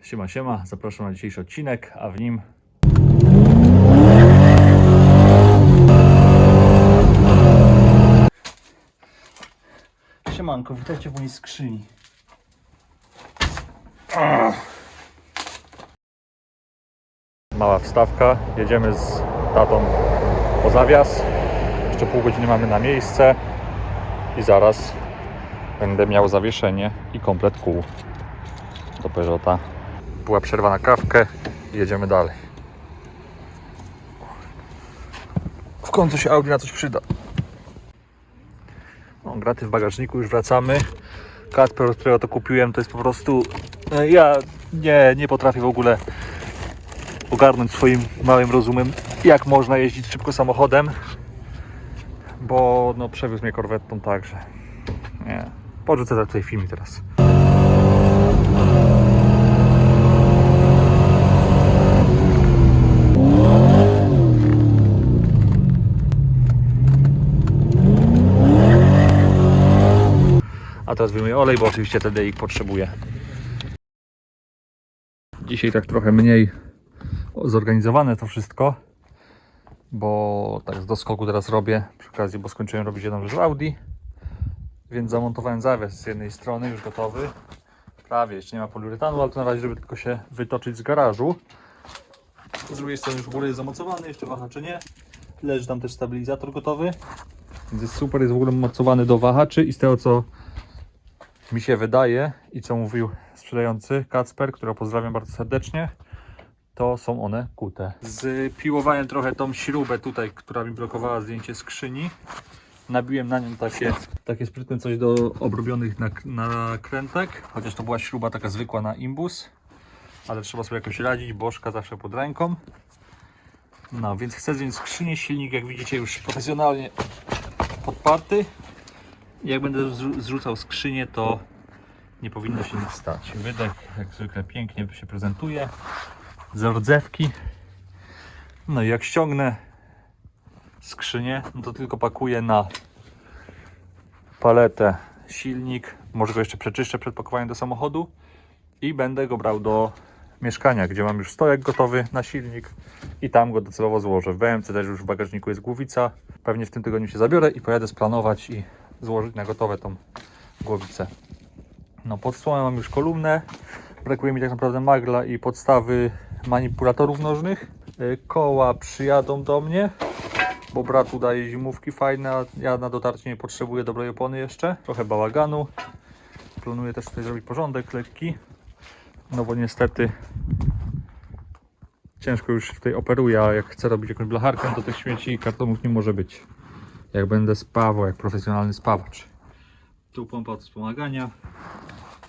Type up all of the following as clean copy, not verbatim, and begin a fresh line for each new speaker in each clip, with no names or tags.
Siema, siema, zapraszam na dzisiejszy odcinek, a w nim siemanko, witajcie w mojej skrzyni. Mała wstawka, jedziemy z tatą po zawias. Jeszcze pół godziny mamy na miejsce i zaraz będę miał zawieszenie i komplet kół do Peugeota. Była przerwa na kawkę i jedziemy dalej. W końcu się Audi na coś przyda. No, graty w bagażniku, już wracamy. Kacper, od którego to kupiłem, to jest po prostu... Ja nie potrafię w ogóle ogarnąć swoim małym rozumem, jak można jeździć szybko samochodem, bo no, przewiózł mnie korwettą także. Nie. Porzucę tutaj filmik teraz. A teraz wyjmuję olej, bo oczywiście TDI potrzebuję. Dzisiaj tak trochę mniej zorganizowane to wszystko, bo tak z doskoku teraz robię przy okazji, bo skończyłem robić jedną rzecz w Audi, więc zamontowałem zawias z jednej strony już gotowy. Prawie, jeszcze nie ma poliuretanu, ale to na razie, żeby tylko się wytoczyć z garażu. Z drugiej strony już w górę jest zamocowany, jeszcze wahaczy nie. Leży tam też stabilizator gotowy, więc jest super, jest w ogóle mocowany do wahaczy i z tego co mi się wydaje i co mówił sprzedający Kacper, którego pozdrawiam bardzo serdecznie, to są one kute. Zpiłowałem trochę tą śrubę tutaj, która mi blokowała zdjęcie skrzyni. Nabiłem na nią takie sprytne coś do obrobionych nakrętek, chociaż to była śruba taka zwykła na imbus, ale trzeba sobie jakoś radzić, bożka zawsze pod ręką. No więc chcę zdjąć skrzynię, silnik jak widzicie już profesjonalnie podparty. Jak będę zrzucał skrzynię, to nie powinno się nic stać. Wydech jak zwykle pięknie się prezentuje z rodzewki. No i jak ściągnę skrzynię, no to tylko pakuję na paletę silnik, może go jeszcze przeczyszczę przed pakowaniem do samochodu i będę go brał do mieszkania, gdzie mam już stojak gotowy na silnik i tam go docelowo złożę. W BMC też już w bagażniku jest głowica, pewnie w tym tygodniu się zabiorę i pojadę splanować i złożyć na gotowe tą głowicę. No pod stołem mam już kolumnę, brakuje mi tak naprawdę magla i podstawy manipulatorów nożnych. Koła przyjadą do mnie, bo brat udaje zimówki fajne, a ja na dotarcie nie potrzebuję dobrej opony jeszcze. Trochę bałaganu. Planuję też tutaj zrobić porządek lekki, no bo niestety ciężko już tutaj operuję, a jak chcę robić jakąś blacharkę, to tych śmieci i kartonów nie może być. Jak będę spawał, jak profesjonalny spawacz. Tu pompa od wspomagania.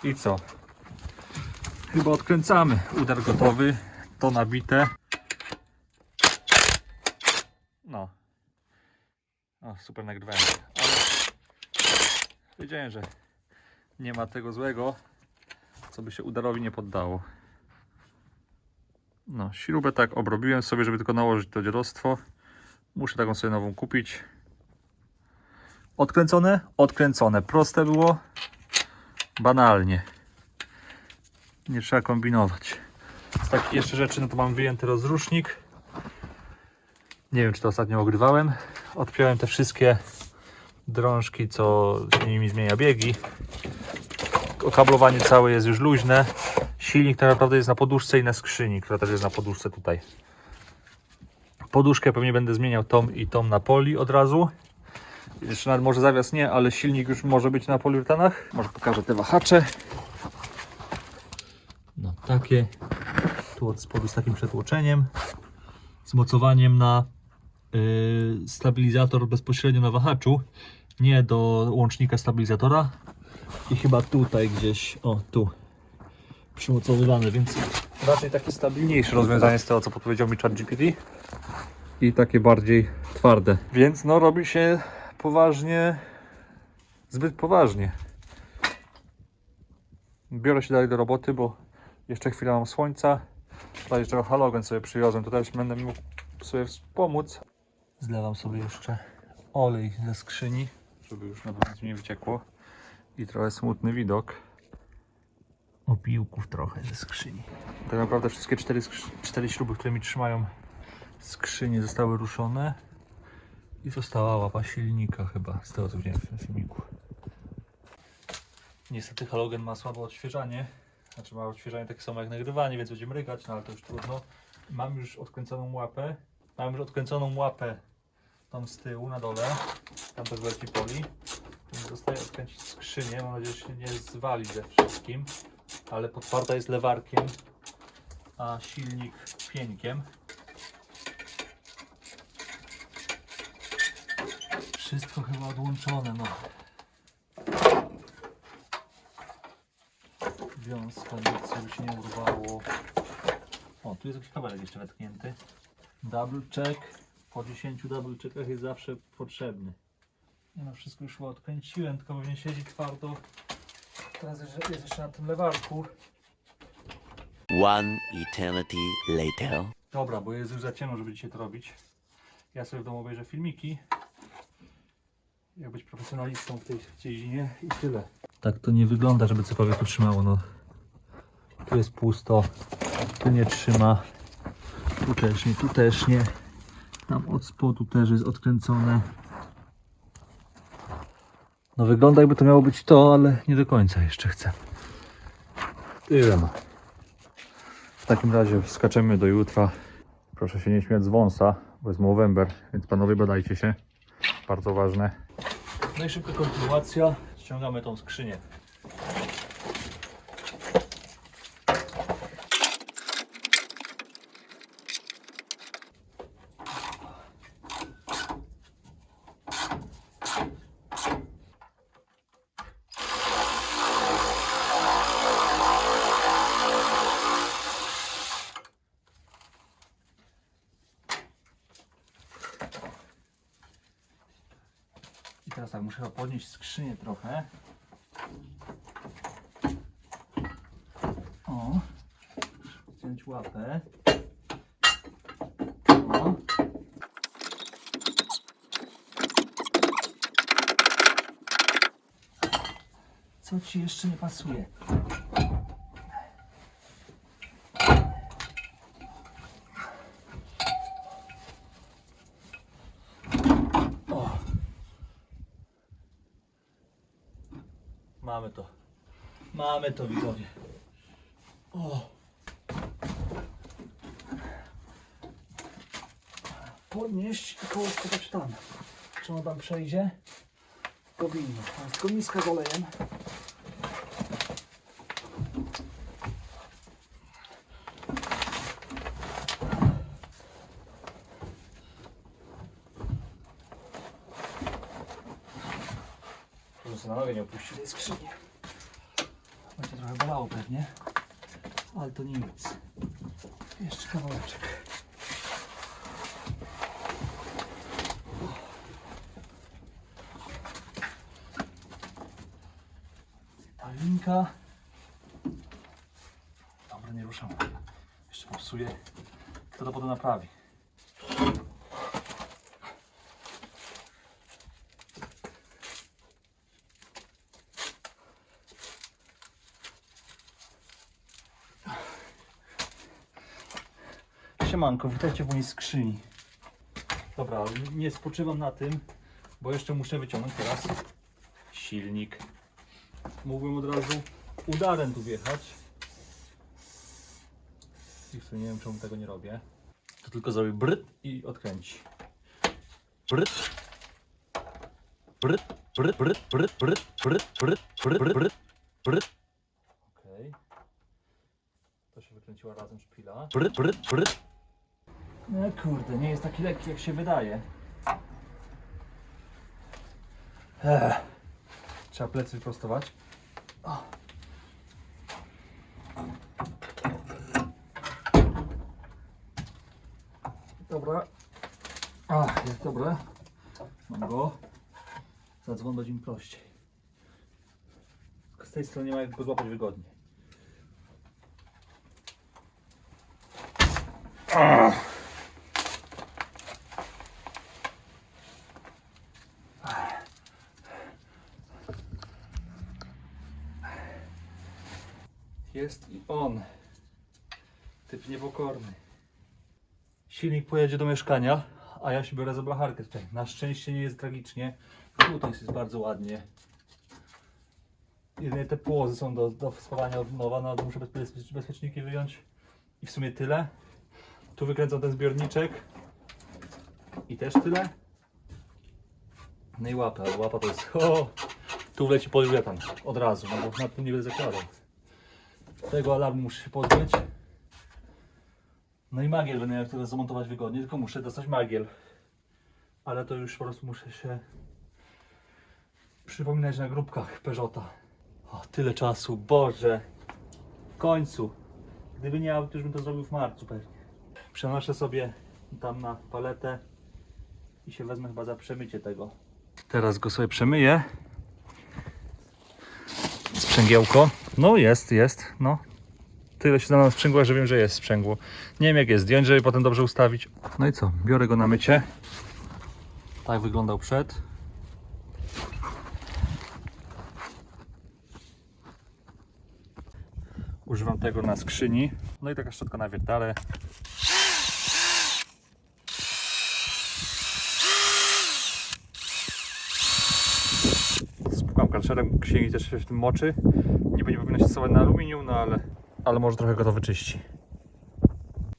I co? Chyba odkręcamy. Udar gotowy, to nabite. No. O, super nagrywałem. Ale wiedziałem, że nie ma tego złego, co by się udarowi nie poddało. No, śrubę tak obrobiłem sobie, żeby tylko nałożyć to dziadostwo. Muszę taką sobie nową kupić. Odkręcone? Odkręcone. Proste było. Banalnie. Nie trzeba kombinować. Z takich jeszcze rzeczy, no to mam wyjęty rozrusznik. Nie wiem, czy to ostatnio ogrywałem. Odpiąłem te wszystkie drążki, co się nimi zmienia biegi. Okablowanie całe jest już luźne. Silnik tak naprawdę jest na poduszce i na skrzyni, która też jest na poduszce tutaj. Poduszkę pewnie będę zmieniał tą i tą na poli od razu. Jeszcze nawet może zawias nie, ale silnik już może być na poliuretanach. Może pokażę te wahacze. No takie. Tu od spodu z takim przetłoczeniem. Z mocowaniem na stabilizator bezpośrednio na wahaczu. Nie do łącznika stabilizatora. I chyba tutaj gdzieś, o tu, przymocowywane, więc raczej takie stabilniejsze rozwiązanie z tego, co podpowiedział mi ChatGPT. I takie bardziej twarde. Więc no robi się poważnie, zbyt poważnie. Biorę się dalej do roboty, bo jeszcze chwilę mam słońca. Tutaj jeszcze halogen sobie przywiozłem, tutaj już będę mógł sobie pomóc. Zlewam sobie jeszcze olej ze skrzyni, żeby już na nic nie wyciekło. I trochę smutny widok. opiłków trochę ze skrzyni. Tak naprawdę wszystkie cztery śruby, które mi trzymają skrzynię, zostały ruszone i została łapa silnika chyba, z tego co widziałem w tym filmiku. Niestety halogen ma słabe odświeżanie, znaczy ma odświeżanie takie samo jak nagrywanie, więc będzie mrygać, no ale to już trudno. Mam już odkręconą łapę tam z tyłu na dole, tam też leci poli. Więc zostaje odkręcić skrzynię, mam nadzieję, że się nie zwali ze wszystkim, ale podparta jest lewarkiem, a silnik pieńkiem. Wszystko chyba odłączone, no. Wiązka, nic żeby się nie urwało. O, tu jest jakiś kabelek jeszcze wetknięty. Double check. Po 10 double checkach jest zawsze potrzebny. Nie no, wszystko już chyba odkręciłem, tylko pewnie siedzi twardo. Teraz jest jeszcze na tym lewarku.
One eternity later.
Dobra, bo jest już za ciemno, żeby dzisiaj to robić. Ja sobie w domu obejrzę filmiki. Jak być profesjonalistą w tej dziedzinie i tyle. Tak to nie wygląda, żeby cokolwiek utrzymało. No. Tu jest pusto, tu nie trzyma, tu też nie. Tam od spodu też jest odkręcone. No wygląda jakby to miało być to, ale nie do końca jeszcze chcę. Tyle ma. W takim razie skaczemy do jutra. Proszę się nie śmiać z wąsa, bo jest Movember, więc panowie badajcie się. Bardzo ważne. No i szybka kontynuacja. Ściągamy tą skrzynię. I teraz tak, muszę chyba podnieść skrzynię trochę. O, zdjąć łapę. O. Co ci jeszcze nie pasuje? O. Mamy to. Mamy to, widzowie. O. Podnieść i koło wkładać tam. Czy on tam przejdzie? Powinno. Mam tylko miska z olejem. Żeby sobie na nogę nie opuścił tej skrzyni. Będzie trochę bolało pewnie, ale to nic. Jeszcze kawałeczek. Ta linka. Dobra, nie ruszam. Jeszcze popsuję. Kto to potem naprawi? Siemanko, witajcie w mojej skrzyni. Dobra, nie spoczywam na tym, bo jeszcze muszę wyciągnąć teraz silnik. Mógłbym od razu udarem tu wjechać. I w sumie nie wiem, czemu tego nie robię. To tylko zrobię bryt i odkręci. Bryt. Bryt, bryt, bryt, bryt, bryt, bryt, bryt, bryt, bryt, bryt. Okej. To się wykręciła razem szpila. Bryt, bryt, bryt. No kurde, nie jest taki lekki jak się wydaje. Trzeba plecy wyprostować. O. Dobra. Jest dobre. Mam go. Zadzwon będzie mi prościej. Z tej strony nie ma jak go złapać wygodnie. jest i on. Typ niepokorny. Silnik pojedzie do mieszkania, a ja się biorę za blacharkę tutaj. Na szczęście nie jest tragicznie. Tutaj jest bardzo ładnie. Jedynie te płozy są do schowania od nowa, no ale muszę bezpieczniki wyjąć. I w sumie tyle. Tu wykręcam ten zbiorniczek. I też tyle. No i łapa, ale łapa to jest... O! Tu wleci poliuretan od razu, no bo na tym nie będę zakładał. Tego alarmu muszę się pozbyć. No i magiel będę miał teraz zamontować wygodnie, tylko muszę dostać magiel. Ale to już po prostu muszę się przypominać na grupkach Peugeota. O, tyle czasu, Boże! W końcu! Gdyby nie auto, już bym to zrobił w marcu pewnie. Przenoszę sobie tam na paletę i się wezmę chyba za przemycie tego. Teraz go sobie przemyję. Sprzęgiełko. No jest, no. Tyle się na sprzęgło, że wiem, że jest sprzęgło. Nie wiem jak jest zdjąć, żeby potem dobrze ustawić. No i co? Biorę go na mycie. Tak wyglądał przed. Używam tego na skrzyni. No i taka szczotka na wiertale. Spłukam karszerem, księgi też się w tym moczy. Niby nie powinno się stosować na aluminium, no ale może trochę go to wyczyści.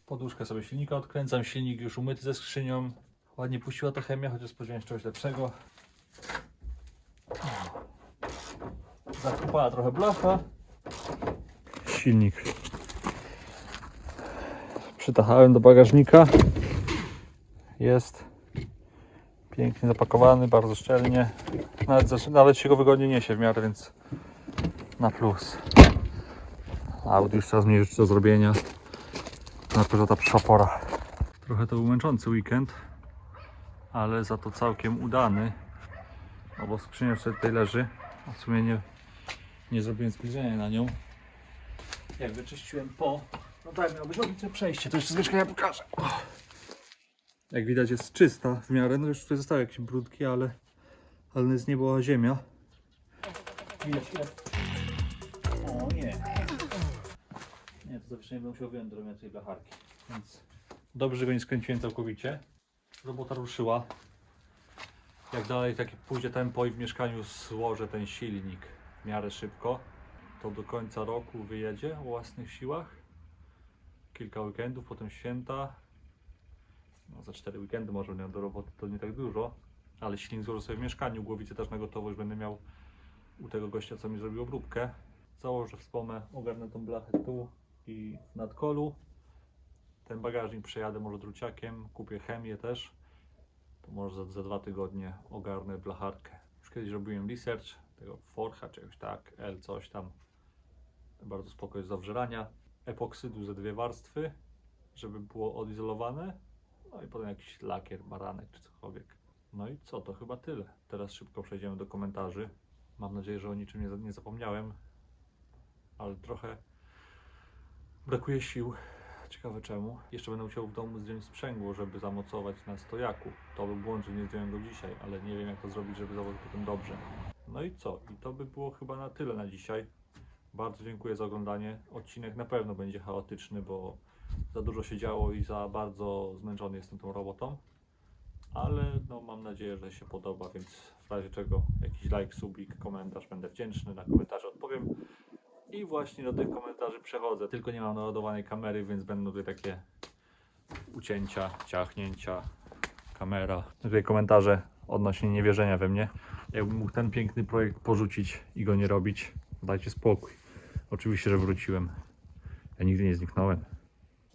Poduszkę sobie silnika odkręcam, silnik już umyty ze skrzynią. Ładnie puściła to chemia, chociaż spodziewałem się czegoś lepszego. Zakopała trochę blacha. Silnik przytachałem do bagażnika. Jest pięknie zapakowany, bardzo szczelnie. Nawet się go wygodnie niesie w miarę, więc na plus. Audi już coraz mniej rzeczy do zrobienia. Na Peugeota przyszła pora. Trochę to był męczący weekend, ale za to całkiem udany. No bo skrzynia sobie tutaj leży. A w sumie nie zrobiłem zbliżenia na nią. Jak wyczyściłem no tak, miało być logiczne przejście, to jeszcze z mieszkania pokażę. Jak widać jest czysta w miarę, no już tutaj zostały jakieś brudki, ale z nieba była ziemia. Widać O nie. Nie, to zawieszenie będę musiał wyjąć do robienia tej blacharki. Więc dobrze, że go nie skręciłem całkowicie. Robota ruszyła. Jak dalej takie pójdzie tempo i w mieszkaniu złożę ten silnik w miarę szybko, to do końca roku wyjedzie o własnych siłach. Kilka weekendów, potem święta. No, za 4 weekendy może będę miał do roboty, to nie tak dużo. Ale silnik złożę sobie w mieszkaniu, głowicę też na gotowo już będę miał u tego gościa, co mi zrobił obróbkę. Założę wspomnę, ogarnę tą blachę tu i w nadkolu. Ten bagażnik przejadę może druciakiem, kupię chemię też. To może za 2 tygodnie ogarnę blacharkę. Już kiedyś robiłem research tego Forcha, czegoś tak, L coś tam. Bardzo spoko jest do wżerania. Epoksydu ze 2 warstwy, żeby było odizolowane. No i potem jakiś lakier, baranek czy cokolwiek. No i co, to chyba tyle. Teraz szybko przejdziemy do komentarzy. Mam nadzieję, że o niczym nie zapomniałem. Ale trochę brakuje sił. Ciekawe czemu. Jeszcze będę musiał w domu zdjąć sprzęgło, żeby zamocować na stojaku. To był błąd, że nie zdjąłem go dzisiaj, ale nie wiem jak to zrobić, żeby założyć potem dobrze. No i co? I to by było chyba na tyle na dzisiaj. Bardzo dziękuję za oglądanie. Odcinek na pewno będzie chaotyczny, bo za dużo się działo i za bardzo zmęczony jestem tą robotą. Ale no, mam nadzieję, że się podoba, więc w razie czego jakiś like, subik, komentarz, będę wdzięczny. Na komentarze odpowiem. I właśnie do tych komentarzy przechodzę. Tylko nie mam naładowanej kamery, więc będą tutaj takie ucięcia, ciachnięcia, kamera. Tutaj komentarze odnośnie niewierzenia we mnie. Jakbym mógł ten piękny projekt porzucić i go nie robić, dajcie spokój. Oczywiście, że wróciłem. Ja nigdy nie zniknąłem.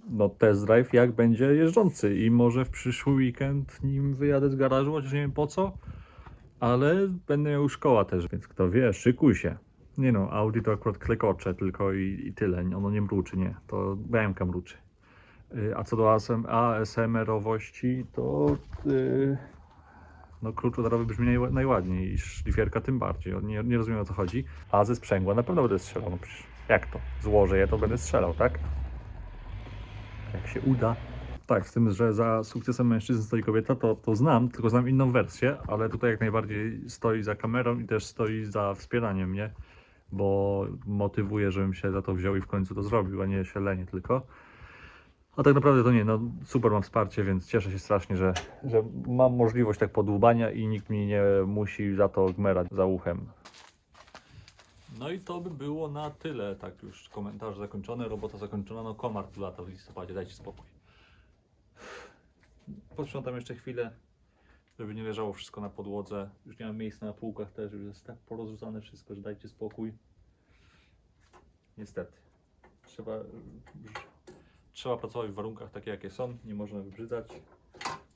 No test drive jak będzie jeżdżący i może w przyszły weekend nim wyjadę z garażu, chociaż nie wiem po co. Ale będę miał szkoła też, więc kto wie, szykuj się. Nie no, Audi to akurat klekocze tylko i tyle, ono nie mruczy, nie, to BMK mruczy. A co do ASMR-owości, to no klucz udarowy brzmi najładniej i szlifierka tym bardziej, nie rozumiem o co chodzi. A ze sprzęgła na pewno będę strzelał, no przecież jak to? Złożę je, to będę strzelał, tak? Jak się uda. Tak, z tym, że za sukcesem mężczyzn stoi kobieta, to znam, tylko znam inną wersję, ale tutaj jak najbardziej stoi za kamerą i też stoi za wspieraniem mnie. bo motywuje, żebym się za to wziął i w końcu to zrobił, a nie się lenię tylko. A tak naprawdę to nie, no super mam wsparcie, więc cieszę się strasznie, że mam możliwość tak podłubania i nikt mi nie musi za to gmerać za uchem. No i to by było na tyle, tak już komentarze zakończone, robota zakończona, no komar tu lata w listopadzie, dajcie spokój. Posprzątam jeszcze chwilę, żeby nie leżało wszystko na podłodze. Już nie mam miejsca na półkach też, już jest tak porozrzucane wszystko, że dajcie spokój. Niestety. Trzeba pracować w warunkach takie jakie są, nie można wybrzydzać.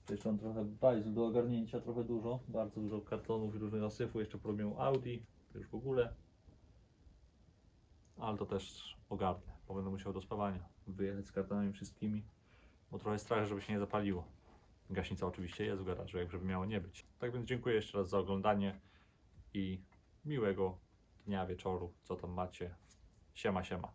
Jeszcze mam trochę bajzu do ogarnięcia, trochę dużo, bardzo dużo kartonów i różnych nasyfów, jeszcze porobię Audi, to już w ogóle. Ale to też ogarnę, bo będę musiał do spawania wyjechać z kartonami wszystkimi, bo trochę strach, żeby się nie zapaliło. Gaśnica oczywiście jest w garażu, jakby miało nie być. Tak więc dziękuję jeszcze raz za oglądanie i miłego dnia, wieczoru, co tam macie. Siema, siema.